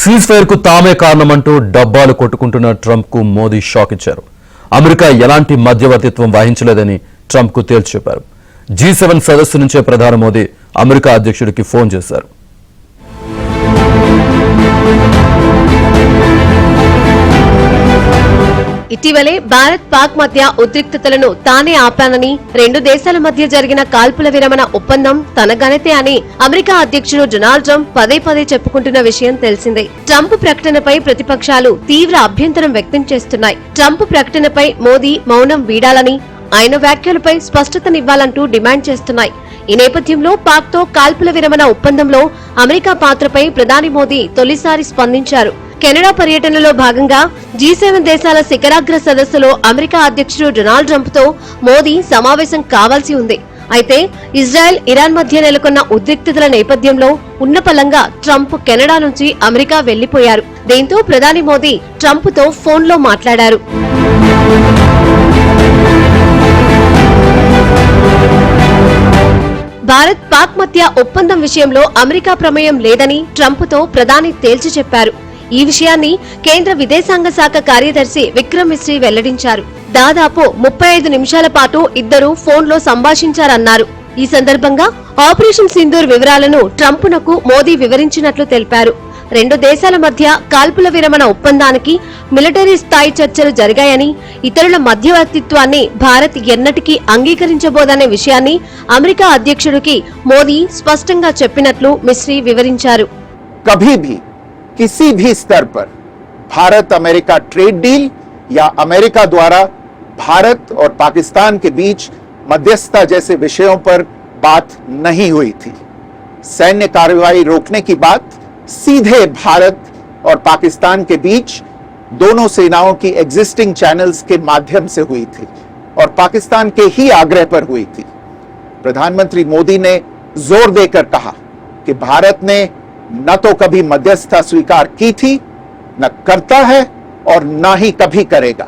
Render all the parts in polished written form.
Cease fire కు తామే కారణమంటూ డబ్బాలు కొట్టుకుంటున్న ట్రంప్ కు మోదీ షాక్ ఇచ్చారు. అమెరికా ఎలాంటి మధ్యవర్తిత్వం వహించలేదని ట్రంప్ కు తేల్చి చెప్పారు. G7 సదస్సు నుంచే ప్రధాని మోదీ అమెరికా అధ్యక్షుడికి ఫోన్ చేశారు. ఇటీవలే భారత్ పాక్ మధ్య ఉద్రిక్తతలను తానే ఆపానని, రెండు దేశాల మధ్య జరిగిన కాల్పుల విరమణ ఒప్పందం తన ఘనతే అని అమెరికా అధ్యక్షుడు డొనాల్డ్ ట్రంప్ పదే పదే చెప్పుకుంటున్న విషయం తెలిసిందే. ట్రంప్ ప్రకటనపై ప్రతిపక్షాలు తీవ్ర అభ్యంతరం వ్యక్తం చేస్తున్నాయి. ట్రంప్ ప్రకటనపై మోదీ మౌనం వీడాలని, ఆయన వ్యాఖ్యలపై స్పష్టతనివ్వాలంటూ డిమాండ్ చేస్తున్నాయి. ఈ నేపథ్యంలో పాక్ తో కాల్పుల విరమణ ఒప్పందంలో అమెరికా పాత్రపై ప్రధాని మోదీ తొలిసారి స్పందించారు. కెనడా పర్యటనలో భాగంగా G7 దేశాల శిఖరాగ్ర సదస్సులో అమెరికా అధ్యక్షుడు డొనాల్డ్ ట్రంప్ తో మోదీ సమావేశం కావాల్సి ఉంది. అయితే ఇజ్రాయెల్, ఇరాన్ మధ్య నెలకొన్న ఉద్రిక్తతల నేపథ్యంలో ఉన్నపలంగా ట్రంప్ కెనడా నుంచి అమెరికా వెళ్లిపోయారు. దీంతో ప్రధాని మోదీ ట్రంప్ తో ఫోన్లో మాట్లాడారు. భారత్ పాక్ మధ్య ఒప్పందం విషయంలో అమెరికా ప్రమేయం లేదని ట్రంప్ తో ప్రధాని తేల్చి చెప్పారు. ఈ విషయాన్ని కేంద్ర విదేశాంగ శాఖ కార్యదర్శి విక్రమ్ మిశ్రీ వెల్లడించారు. దాదాపు 35 నిమిషాల పాటు ఇద్దరు ఫోన్లో సంభాషించారన్నారు. ఈ సందర్భంగా ఆపరేషన్ సింధూర్ వివరాలను ట్రంప్నకు మోదీ వివరించినట్లు తెలిపారు. రెండు దేశాల మధ్య కాల్పుల విరమణ ఒప్పందానికి మిలిటరీ స్థాయి చర్చలు జరిగాయని, ఇతరుల మధ్యవర్తిత్వాన్ని భారత్ ఎన్నటికీ అంగీకరించబోదనే విషయాన్ని అమెరికా అధ్యక్షుడికి మోదీ స్పష్టంగా చెప్పినట్లు మిశ్రీ వివరించారు. किसी भी स्तर पर भारत अमेरिका ट्रेड डील या अमेरिका द्वारा भारत और पाकिस्तान के बीच मध्यस्थता जैसे विषयों पर बात नहीं हुई थी. सैन्य कार्रवाई रोकने की बात सीधे भारत और पाकिस्तान के बीच दोनों सेनाओं की एग्जिस्टिंग चैनल्स के माध्यम से हुई थी और पाकिस्तान के ही आग्रह पर हुई थी. प्रधानमंत्री मोदी ने जोर देकर कहा कि भारत ने न तो कभी मध्यस्थता स्वीकार की थी, न करता है और न ही कभी करेगा.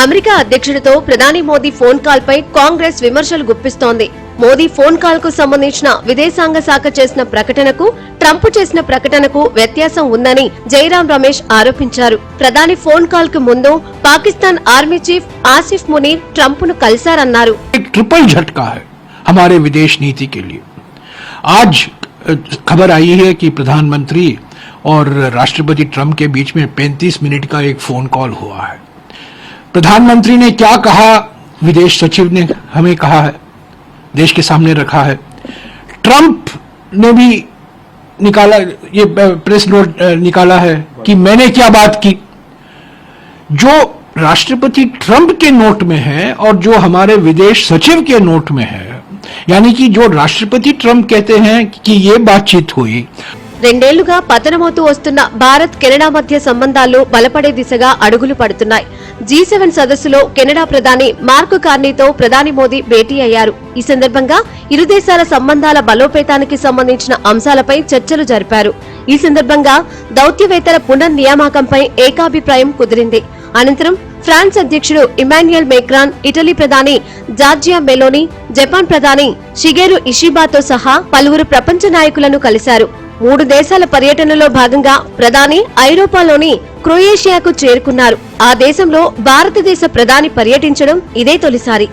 అమెరికా అధ్యక్షుడితో ప్రధాని మోదీ ఫోన్ కాల్ పై కాంగ్రెస్ విమర్శలు గుప్పిస్తోంది. మోదీ ఫోన్ కాల్ కు సంబంధించిన విదేశాంగ శాఖ చేసిన ప్రకటనకు, ట్రంప్ చేసిన ప్రకటనకు వ్యత్యాసం ఉందని జైరాం రమేష్ ఆరోపించారు. ప్రధాని ఫోన్ కాల్ కు ముందు Pakistan army chief Asif Munir Trump ను కలిశారన్నారు. ट्रिपल झटका है हमारे विदेश नीति के लिए. आज खबर आई है कि प्रधानमंत्री और राष्ट्रपति ट्रंप के बीच में 35 मिनट का एक फोन कॉल हुआ है. प्रधानमंत्री ने क्या कहा, विदेश सचिव ने हमें कहा है, देश के सामने रखा है. ट्रंप ने भी निकाला, ये प्रेस नोट निकाला है कि मैंने क्या बात की. जो राष्ट्रपति ट्रंप के नोट में है और जो हमारे विदेश सचिव के नोट में है, यानी कि जो राष्ट्रपति ट्रंप कहते हैं कि ये बातचीत हुई. రెండేళ్లుగా పతనమవుతూ వస్తున్న భారత్ కెనడా మధ్య సంబంధాలు బలపడే దిశగా అడుగులు పడుతున్నాయి. G7 సదస్సులో కెనడా ప్రధాని మార్క్ కార్నీతో ప్రధాని మోదీ భేటీ అయ్యారు. ఈ సందర్భంగా ఇరు దేశాల సంబంధాల బలోపేతానికి సంబంధించిన అంశాలపై చర్చలు జరిపారు. ఈ సందర్భంగా దౌత్యవేత్తల పునర్నియామకంపై ఏకాభిప్రాయం కుదిరింది. అనంతరం ఫ్రాన్స్ అధ్యక్షుడు ఇమాన్యుయల్ మేక్రాన్, ఇటలీ ప్రధాని జార్జియా మెలోని, జపాన్ ప్రధాని షిగెరు ఇషిబాతో సహా పలువురు ప్రపంచ నాయకులను కలిశారు. 3 దేశాల పర్యటనలో భాగంగా ప్రధాని ఐరోపాలోని క్రొయేషియాకు చేరుకున్నారు. ఆ దేశంలో భారతదేశ ప్రధాని పర్యటించడం ఇదే తొలిసారి.